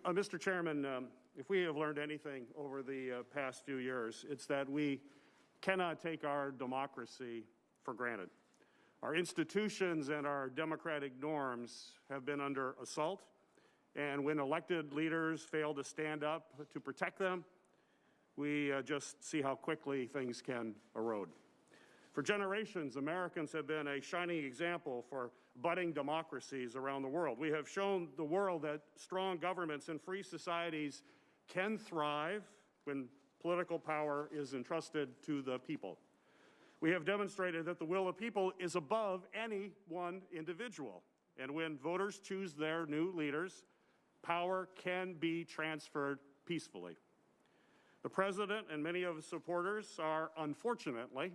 Mr. Chairman, if we have learned anything over the past few years, it's that we cannot take our democracy for granted. Our institutions and our democratic norms have been under assault, and when elected leaders fail to stand up to protect them, we just see how quickly things can erode. For generations, Americans have been a shining example for budding democracies around the world. We have shown the world that strong governments and free societies can thrive when political power is entrusted to the people. We have demonstrated that the will of people is above any one individual. And when voters choose their new leaders, power can be transferred peacefully. The President and many of his supporters are, unfortunately,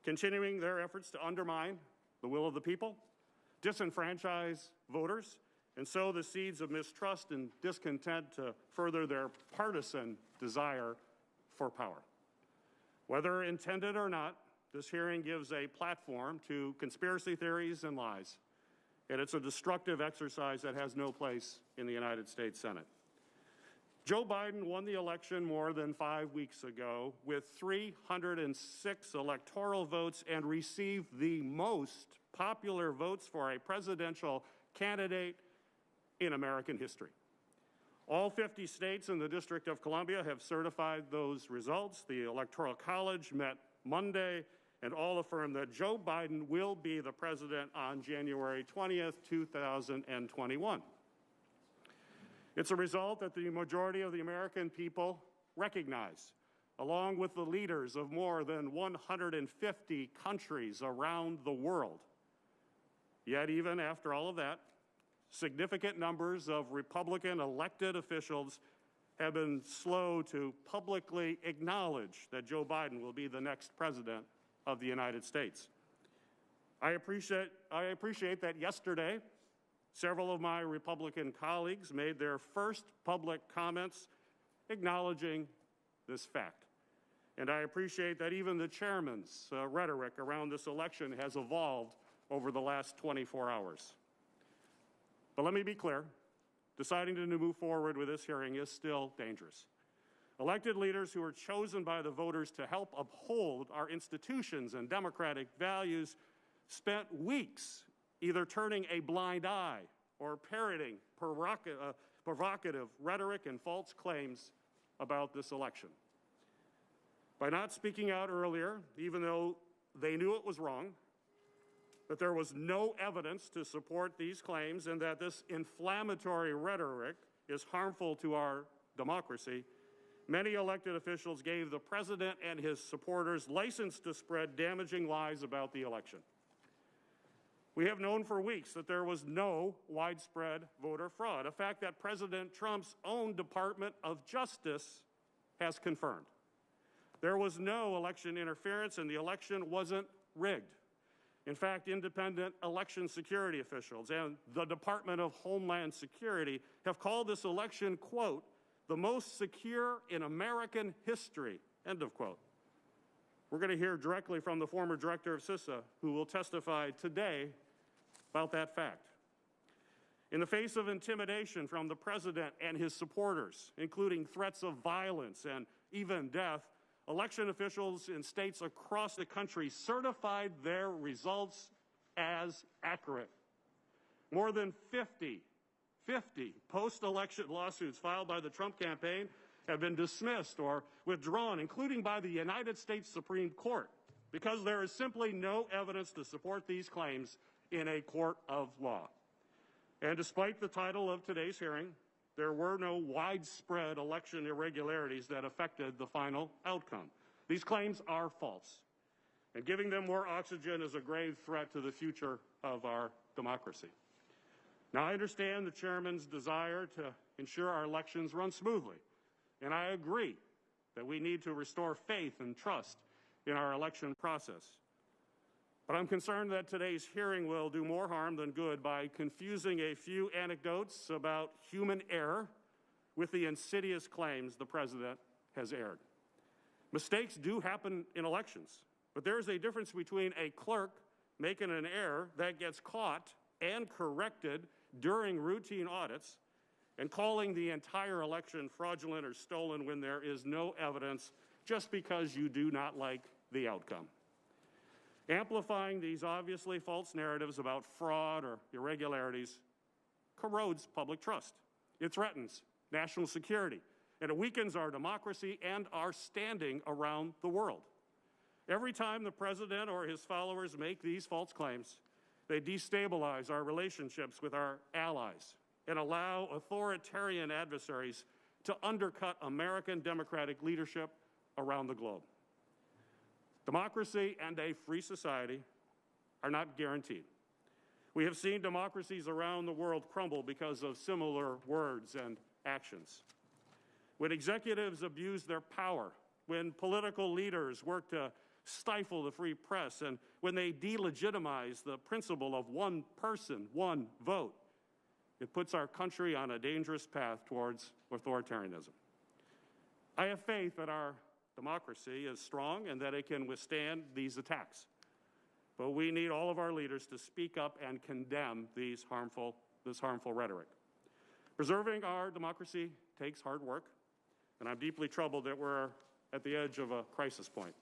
continuing their efforts to undermine the will of the people, disenfranchise voters, and sow the seeds of mistrust and discontent to further their partisan desire for power. Whether intended or not, this hearing gives a platform to conspiracy theories and lies, and it's a destructive exercise that has no place in the United States Senate. Joe Biden won the election more than 5 weeks ago with 306 electoral votes and received the most popular votes for a presidential candidate in American history. All 50 states and the District of Columbia have certified those results. The Electoral College met Monday, and all affirm that Joe Biden will be the president on January 20th, 2021. It's a result that the majority of the American people recognize, along with the leaders of more than 150 countries around the world. Yet even after all of that, significant numbers of Republican elected officials have been slow to publicly acknowledge that Joe Biden will be the next president of the United States. I appreciate that yesterday, several of my Republican colleagues made their first public comments acknowledging this fact. And I appreciate that even the chairman's rhetoric around this election has evolved over the last 24 hours. But let me be clear, deciding to move forward with this hearing is still dangerous. Elected leaders who are chosen by the voters to help uphold our institutions and democratic values spent weeks either turning a blind eye or parroting provocative rhetoric and false claims about this election. By not speaking out earlier, even though they knew it was wrong, that there was no evidence to support these claims, and that this inflammatory rhetoric is harmful to our democracy, many elected officials gave the president and his supporters license to spread damaging lies about the election. We have known for weeks that there was no widespread voter fraud, a fact that President Trump's own Department of Justice has confirmed. There was no election interference, and the election wasn't rigged. In fact, independent election security officials and the Department of Homeland Security have called this election, quote, the most secure in American history, end of quote. We're going to hear directly from the former director of CISA, who will testify today about that fact. In the face of intimidation from the president and his supporters, including threats of violence and even death, election officials in states across the country certified their results as accurate. More than 50 post-election lawsuits filed by the Trump campaign have been dismissed or withdrawn, including by the United States Supreme Court, because there is simply no evidence to support these claims in a court of law. And despite the title of today's hearing, there were no widespread election irregularities that affected the final outcome. These claims are false, and giving them more oxygen is a grave threat to the future of our democracy. Now, I understand the chairman's desire to ensure our elections run smoothly, and I agree that we need to restore faith and trust in our election process. But I'm concerned that today's hearing will do more harm than good by confusing a few anecdotes about human error with the insidious claims the president has aired. Mistakes do happen in elections, but there is a difference between a clerk making an error that gets caught and corrected during routine audits and calling the entire election fraudulent or stolen when there is no evidence just because you do not like the outcome. Amplifying these obviously false narratives about fraud or irregularities corrodes public trust. It threatens national security, and it weakens our democracy and our standing around the world. Every time the president or his followers make these false claims, they destabilize our relationships with our allies and allow authoritarian adversaries to undercut American democratic leadership around the globe. Democracy and a free society are not guaranteed. We have seen democracies around the world crumble because of similar words and actions. When executives abuse their power, when political leaders work to stifle the free press, and when they delegitimize the principle of one person, one vote, it puts our country on a dangerous path towards authoritarianism. I have faith that our democracy is strong and that it can withstand these attacks. But we need all of our leaders to speak up and condemn this harmful rhetoric. Preserving our democracy takes hard work, and I'm deeply troubled that we're at the edge of a crisis point.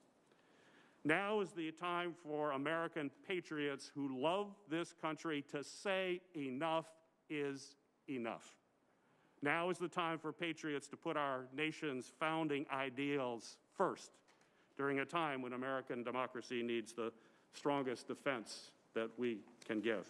Now is the time for American patriots who love this country to say enough is enough. Now is the time for patriots to put our nation's founding ideals first during a time when American democracy needs the strongest defense that we can give.